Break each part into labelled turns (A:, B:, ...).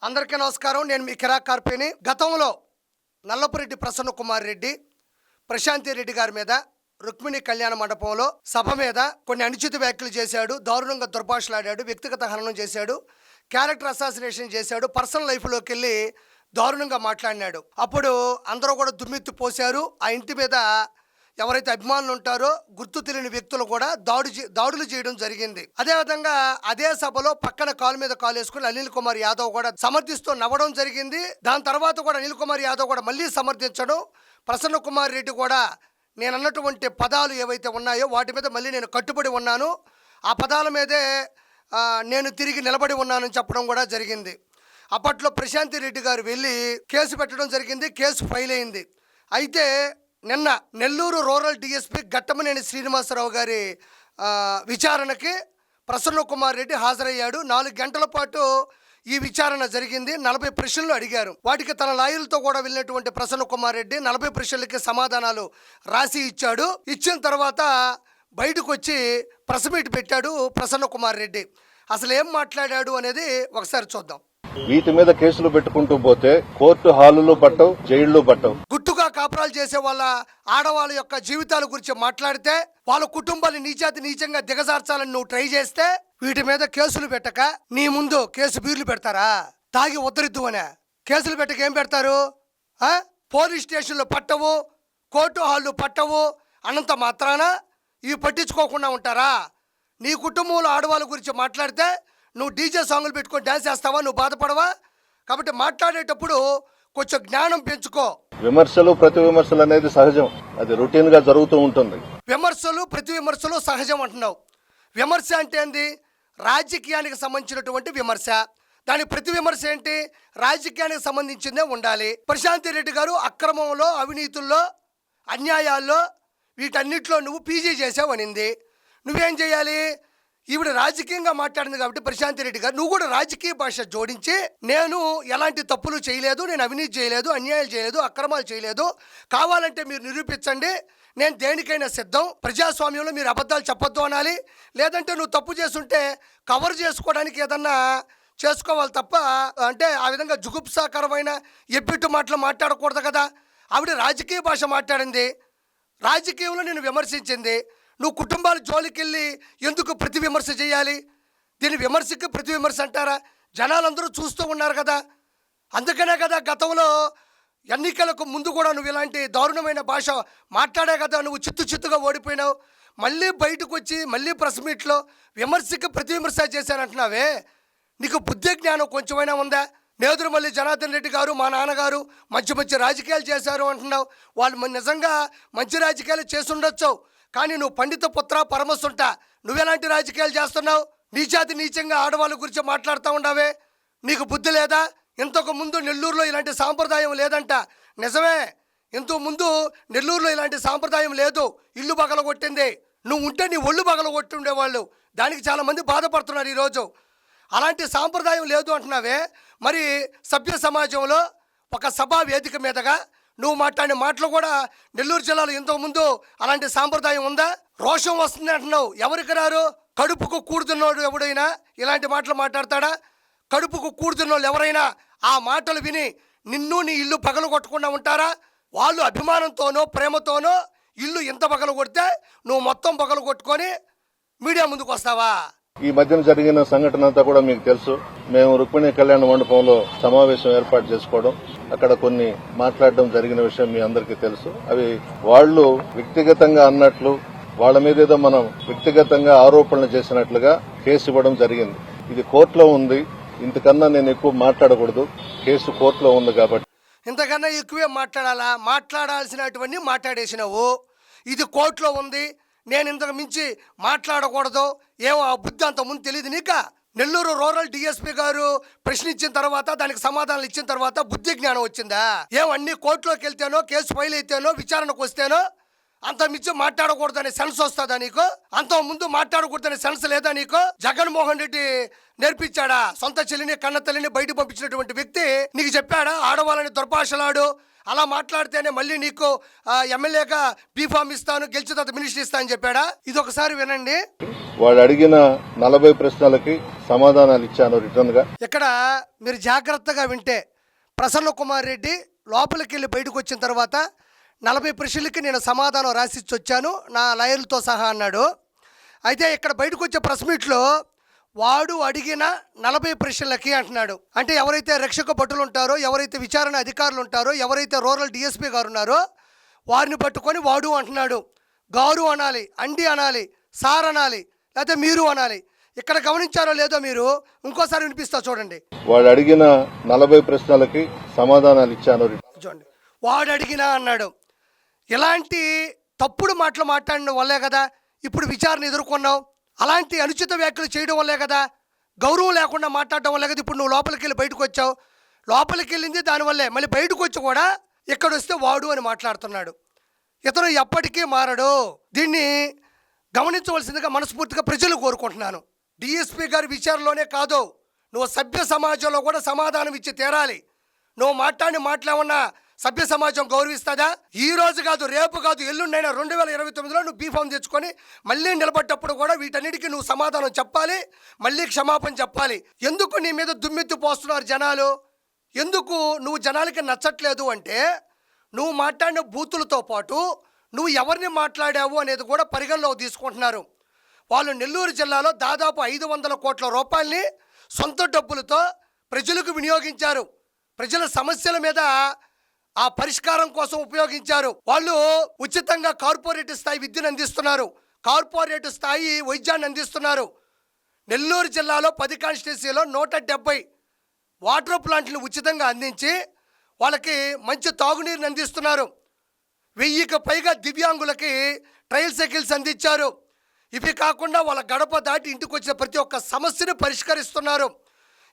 A: అందరికీ నమస్కారం. నేను మీ కిరాక్ కార్పేని. గతంలో నల్లపురెడ్డి ప్రసన్న కుమార్ రెడ్డి ప్రశాంతి రెడ్డి గారి మీద రుక్మిణి కళ్యాణ మండపంలో సభ మీద కొన్ని అనుచిత వ్యాఖ్యలు చేశాడు, దారుణంగా దుర్భాషలాడాడు, వ్యక్తిగత హననం చేశాడు, క్యారెక్టర్ అసాసినేషన్ చేశాడు, పర్సనల్ లైఫ్లోకి వెళ్ళి దారుణంగా మాట్లాడినాడు. అప్పుడు అందరూ కూడా దుమ్మెత్తి పోశారు. ఆ ఇంటి మీద ఎవరైతే అభిమానులు ఉంటారో గుర్తు తెలియని వ్యక్తులు కూడా దాడులు చేయడం జరిగింది. అదేవిధంగా అదే సభలో పక్కన కాలు మీద కాలు వేసుకుని అనిల్ కుమార్ యాదవ్ కూడా సమర్థిస్తూ నవ్వడం జరిగింది. దాని తర్వాత కూడా అనిల్ కుమార్ యాదవ్ కూడా మళ్ళీ సమర్థించడం, ప్రసన్న కుమార్ రెడ్డి కూడా నేను అన్నటువంటి పదాలు ఏవైతే ఉన్నాయో వాటి మీద మళ్ళీ నేను కట్టుబడి ఉన్నాను, ఆ పదాల మీదే నేను తిరిగి నిలబడి ఉన్నానని చెప్పడం కూడా జరిగింది. అప్పట్లో ప్రశాంతి రెడ్డి గారు వెళ్ళి కేసు పెట్టడం జరిగింది. కేసు ఫైల్ అయింది. అయితే నిన్న నెల్లూరు రూరల్ డిఎస్పీ ఘట్టమనేని శ్రీనివాసరావు గారి విచారణకి ప్రసన్న కుమార్ రెడ్డి హాజరయ్యాడు. 4 గంటల పాటు ఈ విచారణ జరిగింది. 40 ప్రశ్నలు అడిగారు. వాటికి తన లాయర్లతో కూడా వెళ్ళినటువంటి ప్రసన్న కుమార్ రెడ్డి 40 ప్రశ్నలకి సమాధానాలు రాసి ఇచ్చాడు. ఇచ్చిన తర్వాత బయటకు వచ్చి ప్రెస్ మీట్ పెట్టాడు ప్రసన్న కుమార్ రెడ్డి. అసలు ఏం మాట్లాడాడు అనేది ఒకసారి చూద్దాం.
B: వీటి మీద కేసులు పెట్టుకుంటూ పోతే కోర్టు హాలులు పట్టవు, జైళ్లు పట్టవు.
A: గుట్టుగా కాపురాలు చేసే వాళ్ళ ఆడవాళ్ళ యొక్క జీవితాల గురించి మాట్లాడితే, వాళ్ళ కుటుంబాన్ని నీచంగా దిగజార్చాలని నువ్వు ట్రై చేస్తే వీటి మీద కేసులు పెట్టక నీ ముందు కేసు బీర్లు పెడతారా? తాగి ఉద్ధరిద్దు అనే కేసులు పెట్టక ఏం పెడతారు? పోలీస్ స్టేషన్లు పట్టవు, కోర్టు హాళ్ళు పట్టవు అన్నంత మాత్రాన ఇవి పట్టించుకోకుండా ఉంటారా? నీ కుటుంబంలో ఆడవాళ్ళ గురించి మాట్లాడితే నువ్వు డీజే సాంగులు పెట్టుకొని డ్యాన్స్ చేస్తావా? నువ్వు బాధపడవా? కాబట్టి మాట్లాడేటప్పుడు కొంచెం జ్ఞానం పెంచుకో.
B: విమర్శలు ప్రతి విమర్శలు అనేది సహజం, అది రొటీన్ గా జరుగుతూ ఉంటుంది.
A: విమర్శలు ప్రతి విమర్శలు సహజం అంటున్నావు. విమర్శ అంటే ఏంది? రాజకీయానికి సంబంధించినటువంటి విమర్శ. దాని ప్రతి విమర్శ ఏంటి? రాజకీయానికి సంబంధించిందే ఉండాలి. ప్రశాంతి రెడ్డి గారు అక్రమంలో, అవినీతుల్లో, అన్యాయాల్లో వీటన్నిటిలో నువ్వు పీజీ చేసావనింది. నువ్వేం చేయాలి? ఈవిడ రాజకీయంగా మాట్లాడింది కాబట్టి ప్రశాంతి రెడ్డి గారు నువ్వు కూడా రాజకీయ భాష జోడించి, నేను ఎలాంటి తప్పులు చేయలేదు, నేను అవినీతి చేయలేదు, అన్యాయాలు చేయలేదు, అక్రమాలు చేయలేదు, కావాలంటే మీరు నిరూపించండి, నేను దేనికైనా సిద్ధం, ప్రజాస్వామ్యంలో మీరు అబద్ధాలు చెప్పొద్దు అనాలి. లేదంటే నువ్వు తప్పు చేస్తుంటే కవర్ చేసుకోవడానికి ఏదన్నా చేసుకోవాలి తప్ప అంటే ఆ విధంగా జుగుప్సాకరమైన ఎబ్బెట్టు మాటలు మాట్లాడకూడదు కదా. ఆవిడ రాజకీయ భాష మాట్లాడింది, రాజకీయంలో నేను విమర్శించింది. నువ్వు కుటుంబాల జోలికి వెళ్ళి ఎందుకు ప్రతి విమర్శ చేయాలి? దీని విమర్శకి ప్రతి విమర్శ అంటారా? జనాలందరూ చూస్తూ ఉన్నారు కదా. అందుకనే కదా గతంలో ఎన్నికలకు ముందు కూడా నువ్వు ఇలాంటి దారుణమైన భాష మాట్లాడే కదా నువ్వు చిత్తుగా ఓడిపోయినావు. మళ్ళీ బయటకు వచ్చి మళ్ళీ ప్రెస్ మీట్లో విమర్శకి ప్రతి విమర్శ చేశానంటున్నావే, నీకు బుద్ధి జ్ఞానం కొంచెమైనా ఉందా? నేదురుమల్లి జనార్దన్ రెడ్డి గారు మా నాన్నగారు మంచి రాజకీయాలు చేశారు అంటున్నావు. వాళ్ళు నిజంగా మంచి రాజకీయాలు చేసి ఉండొచ్చు, కానీ నువ్వు పండిత పుత్ర పరమసుంట, నువ్వెలాంటి రాజకీయాలు చేస్తున్నావు? నీచంగా ఆడవాళ్ళ గురించి మాట్లాడుతూ ఉండవే, నీకు బుద్ధి లేదా? ఇంతకు ముందు నెల్లూరులో ఇలాంటి సాంప్రదాయం లేదంట. నిజమే, ఇంతకు ముందు నెల్లూరులో ఇలాంటి సాంప్రదాయం లేదు. ఇల్లు పగలగొట్టింది. నువ్వు ఉంటే నీ ఒళ్ళు పగలగొట్టి ఉండేవాళ్ళు. దానికి చాలామంది బాధపడుతున్నారు ఈరోజు. అలాంటి సాంప్రదాయం లేదు అంటున్నావే. మరి సభ్య సమాజంలో ఒక సభా వేదిక మీదగా నువ్వు మాట్లాడిన మాటలు కూడా నెల్లూరు జిల్లాలో ఇంతకుముందు అలాంటి సాంప్రదాయం ఉందా? రోషం వస్తుంది అంటున్నావు. ఎవరికి రారు? కడుపుకు కూడుతున్నోడు ఎవడైనా ఇలాంటి మాటలు మాట్లాడతాడా? కడుపుకు కూడుతున్నోళ్ళు ఎవరైనా ఆ మాటలు విని నిన్ను నీ ఇల్లు పగలు కొట్టకుండా ఉంటారా? వాళ్ళు అభిమానంతోనో ప్రేమతోనో ఇల్లు ఇంత పగలు కొడితే నువ్వు మొత్తం పగలు కొట్టుకొని మీడియా ముందుకు వస్తావా?
B: ఈ మధ్యన జరిగిన సంఘటన అంతా కూడా మీకు తెలుసు. మేము రుక్మిణి కళ్యాణ మండపంలో సమావేశం ఏర్పాటు చేసుకోవడం, అక్కడ కొన్ని మాట్లాడడం జరిగిన విషయం మీ అందరికీ తెలుసు. అవి వాళ్ళు వ్యక్తిగతంగా అన్నట్లు, వాళ్ళ మీద ఏదో మనం వ్యక్తిగతంగా ఆరోపణలు చేసినట్లుగా కేసు ఇవ్వడం జరిగింది. ఇది కోర్టులో ఉంది. ఇంతకన్నా నేను ఎక్కువ మాట్లాడకూడదు. కేసు కోర్టులో ఉంది కాబట్టి.
A: ఇంతకన్నా ఎక్కువే మాట్లాడాలా? మాట్లాడాల్సినటువంటి మాట్లాడేసినావు. ఇది కోర్టులో ఉంది, నేను ఇంతకు మించి మాట్లాడకూడదు. ఏమో ఆ బుద్ధి అంత ముందు తెలియదు నీకా? నెల్లూరు రూరల్ డిఎస్పీ గారు ప్రశ్నించిన తర్వాత దానికి సమాధానాలు ఇచ్చిన తర్వాత బుద్ధి జ్ఞానం వచ్చిందా? అన్ని కోర్టులోకి వెళ్తేనో, కేసు ఫైల్ అయితేనో, విచారణకు వస్తేనో అంత మించి మాట్లాడకూడదనే సెన్స్ వస్తుందా నీకు? అంత ముందు మాట్లాడకూడదనే సెన్స్ లేదా నీకు? జగన్మోహన్ రెడ్డి నేర్పించాడా? సొంత చెల్లిని కన్న తల్లిని బయట పంపించినటువంటి వ్యక్తి నీకు చెప్పాడా ఆడవాళ్ళని దుర్భాషలాడు, అలా మాట్లాడితేనే మళ్ళీ నీకు ఎమ్మెల్యేగా బీఫామ్ ఇస్తాను, గెలిచిన తర్వాత మినిస్టర్ ఇస్తాను చెప్పాడా? ఇది ఒకసారి వినండి.
B: వాళ్ళు అడిగిన 40 ప్రశ్నలకి సమాధానాలు ఇచ్చాను రిటర్న్ గా.
A: ఇక్కడ మీరు జాగ్రత్తగా వింటే ప్రసన్న కుమార్ రెడ్డి లోపలికి వెళ్ళి బయటకు వచ్చిన తర్వాత 40 ప్రశ్నలకి నేను సమాధానం రాసిచ్చి వచ్చాను నా లాయర్లతో సహా అన్నాడు. అయితే ఇక్కడ బయటకు వచ్చే ప్రెస్ మీట్లో వాడు అడిగిన 40 ప్రశ్నలకి అంటున్నాడు. అంటే ఎవరైతే రక్షక భటులు ఉంటారో, ఎవరైతే విచారణ అధికారులు ఉంటారో, ఎవరైతే రూరల్ డిఎస్పీ గారు ఉన్నారో వారిని పట్టుకొని వాడు అంటున్నాడు. గారు అనాలి, అండి అనాలి, సార్ అనాలి, లేకపోతే మీరు అనాలి. ఇక్కడ గమనించారో లేదో మీరు, ఇంకోసారి వినిపిస్తా చూడండి.
B: వాళ్ళు అడిగిన 40 ప్రశ్నలకి సమాధానాలు ఇచ్చాను.
A: చూడండి, వాడు అడిగినా అన్నాడు. ఇలాంటి తప్పుడు మాటలు మాట్లాడిన వల్లే కదా ఇప్పుడు విచారణ ఎదుర్కొన్నావు. అలాంటి అనుచిత వ్యాఖ్యలు చేయడం వల్లే కదా, గౌరవం లేకుండా మాట్లాడడం వల్లే కదా ఇప్పుడు నువ్వు లోపలికి వెళ్ళి బయటకు వచ్చావు. లోపలికి వెళ్ళింది దానివల్లే, మళ్ళీ బయటకు వచ్చి కూడా ఇక్కడ వస్తే వాడు అని మాట్లాడుతున్నాడు. ఇతను ఎప్పటికీ మారడు. దీన్ని గమనించవలసిందిగా మనస్ఫూర్తిగా ప్రజలు కోరుకుంటున్నాను. డిఎస్పీ గారి విచారణలోనే కాదు, నువ్వు సభ్య సమాజంలో కూడా సమాధానం ఇచ్చి తీరాలి. నువ్వు మాట్లాడేమన్నా సభ్య సమాజం గౌరవిస్తుందా? ఈ రోజు కాదు, రేపు కాదు, ఎల్లుండైనా 2029లో నువ్వు బీఫామ్ తెచ్చుకొని మళ్ళీ నిలబడ్డప్పుడు కూడా వీటన్నిటికీ నువ్వు సమాధానం చెప్పాలి, మళ్ళీ క్షమాపణ చెప్పాలి. ఎందుకు నీ మీద దుమ్మెత్తి పోస్తున్నారు జనాలు? ఎందుకు నువ్వు జనాలకి నచ్చట్లేదు అంటే, నువ్వు మాట్లాడిన బూతులతో పాటు నువ్వు ఎవరిని మాట్లాడావు అనేది కూడా పరిగణలోకి తీసుకుంటున్నారు. వాళ్ళు నెల్లూరు జిల్లాలో దాదాపు 500 కోట్ల రూపాయలని సొంత డబ్బులతో ప్రజలకు వినియోగించారు. ప్రజల సమస్యల మీద ఆ పరిష్కారం కోసం ఉపయోగించారు. వాళ్ళు ఉచితంగా కార్పొరేట్ స్థాయి విద్యను అందిస్తున్నారు, కార్పొరేట్ స్థాయి వైద్యాన్ని అందిస్తున్నారు. నెల్లూరు జిల్లాలో 10 కాన్స్టిట్యున్సీలో 170 వాటర్ ప్లాంట్లు ఉచితంగా అందించి వాళ్ళకి మంచి తాగునీరుని అందిస్తున్నారు. 1000కి పైగా దివ్యాంగులకి ట్రయల్ సైకిల్స్ అందించారు. ఇవి కాకుండా వాళ్ళ గడప దాటి ఇంటికి వచ్చిన ప్రతి ఒక్క సమస్యను పరిష్కరిస్తున్నారు.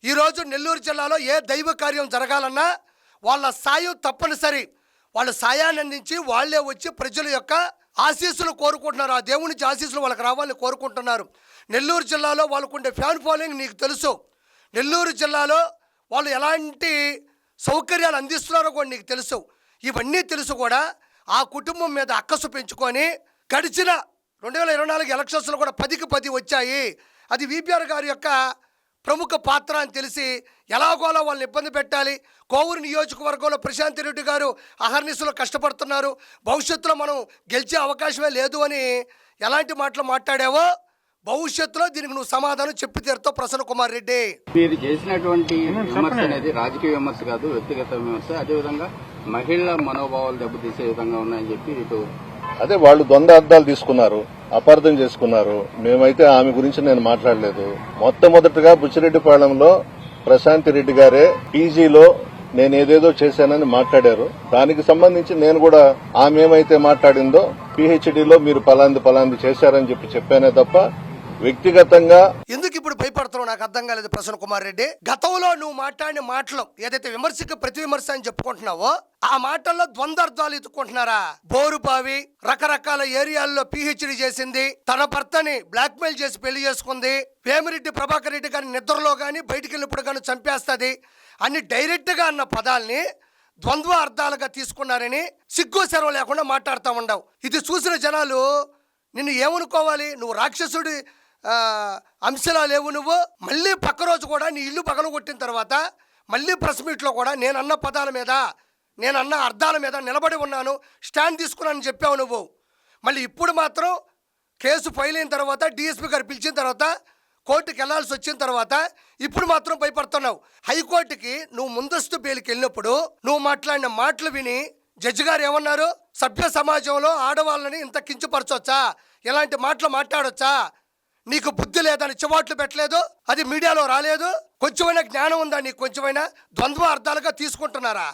A: ఈరోజు నెల్లూరు జిల్లాలో ఏ దైవ కార్యం జరగాలన్నా వాళ్ళ సాయం తప్పనిసరి. వాళ్ళు సాయాన్ని అందించి వాళ్ళే వచ్చి ప్రజల యొక్క ఆశీస్సులు కోరుకుంటున్నారు. ఆ దేవుడి నుంచి ఆశీస్సులు వాళ్ళకి రావాలని కోరుకుంటున్నారు. నెల్లూరు జిల్లాలో వాళ్ళకుండే ఫ్యాన్ ఫాలోయింగ్ నీకు తెలుసు. నెల్లూరు జిల్లాలో వాళ్ళు ఎలాంటి సౌకర్యాలు అందిస్తున్నారో కూడా నీకు తెలుసు. ఇవన్నీ తెలుసు కూడా ఆ కుటుంబం మీద అక్కసు పెంచుకొని గడిచిన 2024 ఎలక్షన్స్లో కూడా 10కి 10 వచ్చాయి. అది విపిఆర్ గారి యొక్క ప్రముఖ పాత్ర అని తెలిసి ఎలాగోలా వాళ్ళని ఇబ్బంది పెట్టాలి. కోవూరు నియోజకవర్గంలో ప్రశాంత్ రెడ్డి గారు అహర్నిశలో కష్టపడుతున్నారు, భవిష్యత్తులో మనం గెలిచే అవకాశమే లేదు అని ఎలాంటి మాటలు మాట్లాడావో భవిష్యత్తులో దీనికి నువ్వు సమాధానం చెప్పి తీరుతావు ప్రసన్న కుమార్ రెడ్డి.
C: మీరు చేసినటువంటి విమర్శ అనేది రాజకీయ విమర్శ కాదు, వ్యక్తిగత విమర్శ. అదేవిధంగా మహిళల మనోభావాలు దెబ్బతీసే విధంగా ఉన్నాయని చెప్పి ఇటు
B: అదే వాళ్ళు ద్వంద్వ అర్థాలు తీసుకున్నారు, అపార్థం చేసుకున్నారు. మేమైతే ఆమె గురించి నేను మాట్లాడలేదు. మొట్టమొదటిగా బుచ్చిరెడ్డిపాళెంలో ప్రశాంత్ రెడ్డి గారే పీజీలో నేను ఏదేదో చేశానని మాట్లాడారు. దానికి సంబంధించి నేను కూడా ఆమె ఏమైతే మాట్లాడిందో పిహెచ్డీలో మీరు పలాంది చేశారని చెప్పానే తప్ప వ్యక్తిగతంగా
A: ఎందుకు ఇప్పుడు భయపడుతున్నావు నాకు అర్థం కాలేదు ప్రసన్న కుమార్ రెడ్డి. గతంలో నువ్వు మాట్లాడిన మాటలు ఏదైతే విమర్శకు ప్రతి విమర్శ అని చెప్పుకుంటున్నావో ఆ మాటల్లో ద్వంద్వార్థాలు ఎత్తుకుంటున్నారా? బోరుబావి రకరకాల ఏరియాల్లో పిహెచ్డీ చేసింది, తన భర్తని బ్లాక్ మెయిల్ చేసి పెళ్లి చేసుకుంది, వేమిరెడ్డి ప్రభాకర్ రెడ్డి గారిని నిద్రలో గాని బయటికి వెళ్ళినప్పుడు కానీ చంపేస్తుంది అని డైరెక్ట్ గా అన్న పదాల్ని ద్వంద్వ అర్థాలుగా తీసుకున్నారని సిగ్గు సెరవ లేకుండా మాట్లాడుతూ ఉండవు. ఇది చూసిన జనాలు నిన్ను ఏమనుకోవాలి? నువ్వు రాక్షసుడి అంశలా లేవు నువ్వు. మళ్ళీ పక్క రోజు కూడా నీ ఇల్లు పగలు కొట్టిన తర్వాత మళ్ళీ ప్రెస్ మీట్లో కూడా నేనన్న పదాల మీద నేనన్న అర్థాల మీద నిలబడి ఉన్నాను, స్టాండ్ తీసుకున్నానని చెప్పావు నువ్వు. మళ్ళీ ఇప్పుడు మాత్రం కేసు ఫైల్ అయిన తర్వాత డిఎస్పీ గారు పిలిచిన తర్వాత కోర్టుకి వెళ్లాల్సి వచ్చిన తర్వాత ఇప్పుడు మాత్రం భయపడుతున్నావు. హైకోర్టుకి నువ్వు ముందస్తు బెయిల్కి వెళ్ళినప్పుడు నువ్వు మాట్లాడిన మాటలు విని జడ్జి గారు ఏమన్నారు? సభ్య సమాజంలో ఆడవాళ్ళని ఇంత కించపరచొచ్చా, ఇలాంటి మాటలు మాట్లాడొచ్చా, నీకు బుద్ధి లేదని చివాట్లు పెట్టలేదు, అది మీడియాలో రాలేదు, కొంచెమైనా జ్ఞానం ఉందా నీకు? కొంచెమైనా ద్వంద్వ అర్థాలుగా తీసుకుంటున్నారా?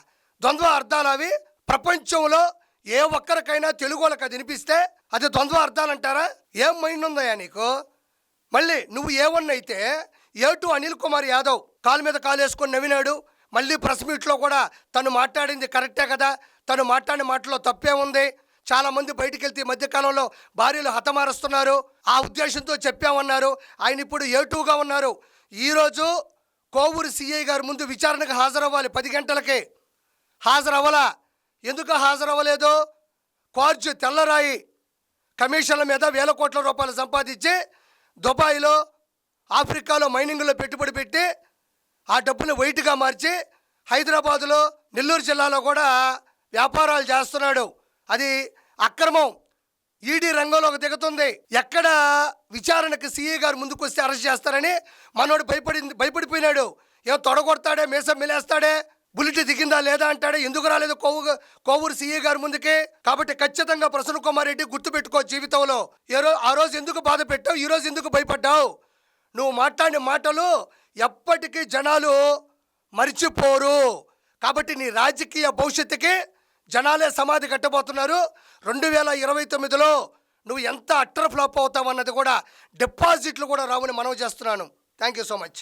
A: ద్వంద్వ అర్థాలు అవి ప్రపంచంలో ఏ ఒక్కరికైనా తెలుగు వాళ్ళకి అది వినిపిస్తే అది ద్వంద్వ అర్థాలు అంటారా? ఏం మైండ్ ఉందయ్యా నీకు? మళ్ళీ నువ్వు A1 అయితే A2 అనిల్ కుమార్ యాదవ్ కాలు మీద కాలు వేసుకొని నవ్వినాడు. మళ్ళీ ప్రెస్ మీట్లో కూడా తను మాట్లాడింది కరెక్టే కదా, తను మాట్లాడిన మాటలో తప్పే ఉంది, చాలా మంది బయటికి వెళ్తే ఈ మధ్యకాలంలో భార్యలు హతమారుస్తున్నారు, ఆ ఉద్దేశంతో చెప్పామన్నారు. ఆయన ఇప్పుడు A2గా ఉన్నారు. ఈరోజు కోవూరు సిఐ గారి ముందు విచారణకు హాజరవ్వాలి, 10 గంటలకే హాజరవ్వాలా. ఎందుకు హాజరవ్వలేదు? క్వార్జ్ తెల్లరాయి కమిషన్ల మీద వేల కోట్ల రూపాయలు సంపాదించి దుబాయ్లో ఆఫ్రికాలో మైనింగ్లో పెట్టుబడి పెట్టి ఆ డబ్బుని వైట్గా మార్చి హైదరాబాదులో నెల్లూరు జిల్లాలో కూడా వ్యాపారాలు చేస్తున్నాడు. అది అక్రమం. ఈడీ రంగంలోకి దిగుతుంది. ఎక్కడ విచారణకు సిఐ గారు ముందుకు వస్తే అరెస్ట్ చేస్తారని మనోడు భయపడిపోయినాడు. ఏమో తొడగొడతాడే, మీసం మిలేస్తాడే, బుల్లెట్ దిగిందా లేదా అంటాడే. ఎందుకు రాలేదు కోవూరు సిఐ గారు ముందుకి? కాబట్టి ఖచ్చితంగా ప్రసన్న కుమార్ రెడ్డి గుర్తుపెట్టుకో జీవితంలో. ఆ రోజు ఎందుకు బాధ పెట్టావు, ఈ రోజు ఎందుకు భయపడ్డావు? నువ్వు మాట్లాడిన మాటలు ఎప్పటికీ జనాలు మర్చిపోరు. కాబట్టి నీ రాజకీయ భవిష్యత్తుకి జనాలే సమాధి కట్టబోతున్నారు. 2029లో నువ్వు ఎంత అట్టర్ ఫ్లాప్ అవుతావు అన్నది కూడా, డిపాజిట్లు కూడా రావని మనవి చేస్తున్నాను. Thank you so much.